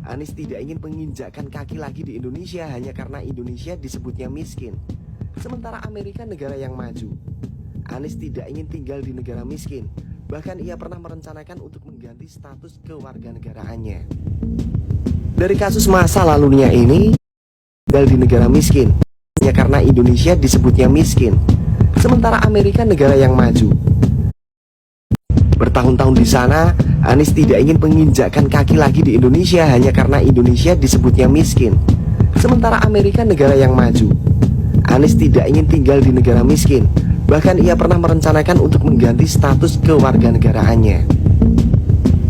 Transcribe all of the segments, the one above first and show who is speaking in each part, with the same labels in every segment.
Speaker 1: Anies tidak ingin menginjakkan kaki lagi di Indonesia hanya karena Indonesia disebutnya miskin. Sementara Amerika negara yang maju. Anies tidak ingin tinggal di negara miskin. Bahkan ia pernah merencanakan untuk mengganti status kewarganegaraannya. Dari kasus masa lalunya ini, tinggal di negara miskin hanya karena Indonesia disebutnya miskin. Sementara Amerika negara yang maju. Bertahun-tahun di sana, Anies tidak ingin menginjakkan kaki lagi di Indonesia hanya karena Indonesia disebutnya miskin. Sementara Amerika negara yang maju. Anies tidak ingin tinggal di negara miskin. Bahkan ia pernah merencanakan untuk mengganti status kewarganegaraannya.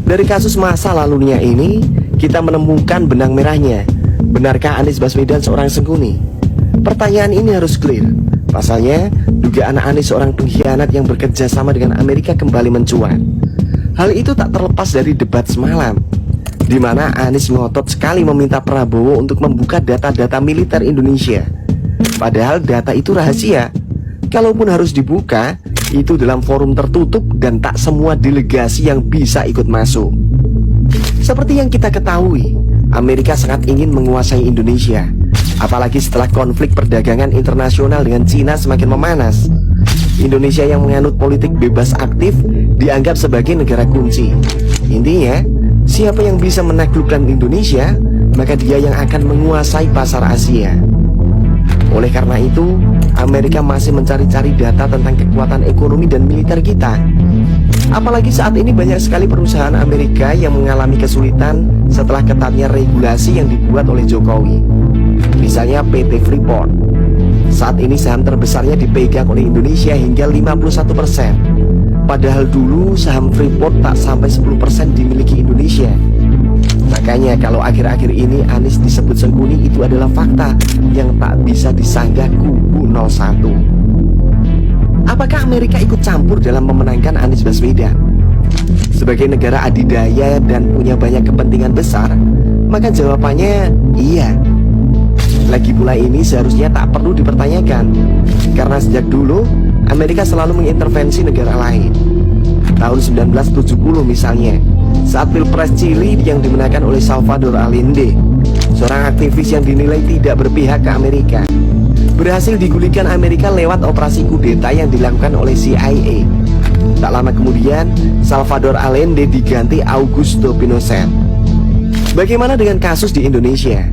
Speaker 1: Dari kasus masa lalunya ini, kita menemukan benang merahnya. Benarkah Anies Baswedan seorang sengkuni? Pertanyaan ini harus clear. Pasalnya, dugaan Anies seorang pengkhianat yang bekerja sama dengan Amerika kembali mencuat. Hal itu tak terlepas dari debat semalam, di mana Anies ngotot sekali meminta Prabowo untuk membuka data-data militer Indonesia. Padahal data itu rahasia. Kalaupun harus dibuka, itu dalam forum tertutup dan tak semua delegasi yang bisa ikut masuk. Seperti yang kita ketahui, Amerika sangat ingin menguasai Indonesia. Apalagi setelah konflik perdagangan internasional dengan Cina semakin memanas. Indonesia yang menganut politik bebas aktif dianggap sebagai negara kunci. Intinya, siapa yang bisa menaklukkan Indonesia, maka dia yang akan menguasai pasar Asia. Oleh karena itu, Amerika masih mencari-cari data tentang kekuatan ekonomi dan militer kita. Apalagi saat ini banyak sekali perusahaan Amerika yang mengalami kesulitan setelah ketatnya regulasi yang dibuat oleh Jokowi. Misalnya PT Freeport. Saat ini saham terbesarnya dipegang oleh Indonesia hingga 51%. Padahal dulu saham Freeport tak sampai 10% dimiliki Indonesia. Makanya kalau akhir-akhir ini Anies disebut sengkuni, itu adalah fakta yang tak bisa disanggah kubu 01. Apakah Amerika ikut campur dalam memenangkan Anies Baswedan? Sebagai negara adidaya dan punya banyak kepentingan besar, maka jawabannya iya. Lagi pula ini seharusnya tak perlu dipertanyakan, karena sejak dulu Amerika selalu mengintervensi negara lain. Tahun 1970 misalnya, saat Pilpres Chili yang dimenangkan oleh Salvador Allende, seorang aktivis yang dinilai tidak berpihak ke Amerika, berhasil digulingkan Amerika lewat operasi kudeta yang dilakukan oleh CIA. Tak lama kemudian, Salvador Allende diganti Augusto Pinochet. Bagaimana dengan kasus di Indonesia?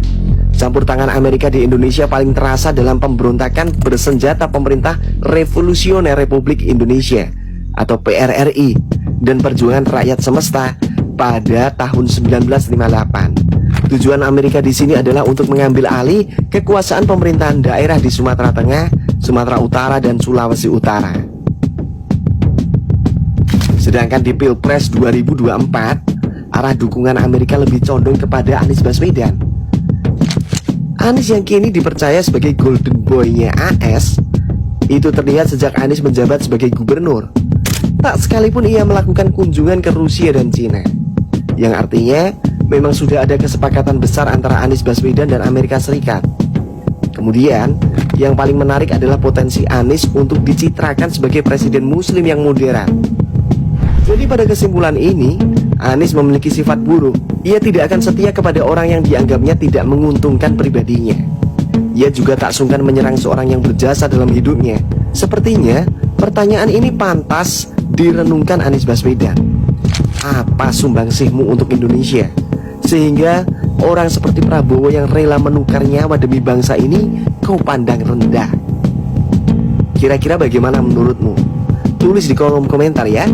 Speaker 1: Campur tangan Amerika di Indonesia paling terasa dalam pemberontakan bersenjata pemerintah Revolusioner Republik Indonesia atau PRRI dan perjuangan rakyat semesta pada tahun 1958. Tujuan Amerika di sini adalah untuk mengambil alih kekuasaan pemerintahan daerah di Sumatera Tengah, Sumatera Utara, dan Sulawesi Utara. Sedangkan di Pilpres 2024, arah dukungan Amerika lebih condong kepada Anies Baswedan. Anies yang kini dipercaya sebagai golden boy-nya AS, itu terlihat sejak Anies menjabat sebagai gubernur. Tak sekalipun ia melakukan kunjungan ke Rusia dan Cina, yang artinya memang sudah ada kesepakatan besar antara Anies Baswedan dan Amerika Serikat. Kemudian, yang paling menarik adalah potensi Anies untuk dicitrakan sebagai presiden muslim yang modern. Jadi pada kesimpulan ini, Anies memiliki sifat buruk. Ia tidak akan setia kepada orang yang dianggapnya tidak menguntungkan pribadinya. Ia juga tak sungkan menyerang seorang yang berjasa dalam hidupnya. Sepertinya, pertanyaan ini pantas direnungkan Anies Baswedan. Apa sumbangsihmu untuk Indonesia? Sehingga orang seperti Prabowo yang rela menukar nyawa demi bangsa ini kau pandang rendah. Kira-kira bagaimana menurutmu? Tulis di kolom komentar ya.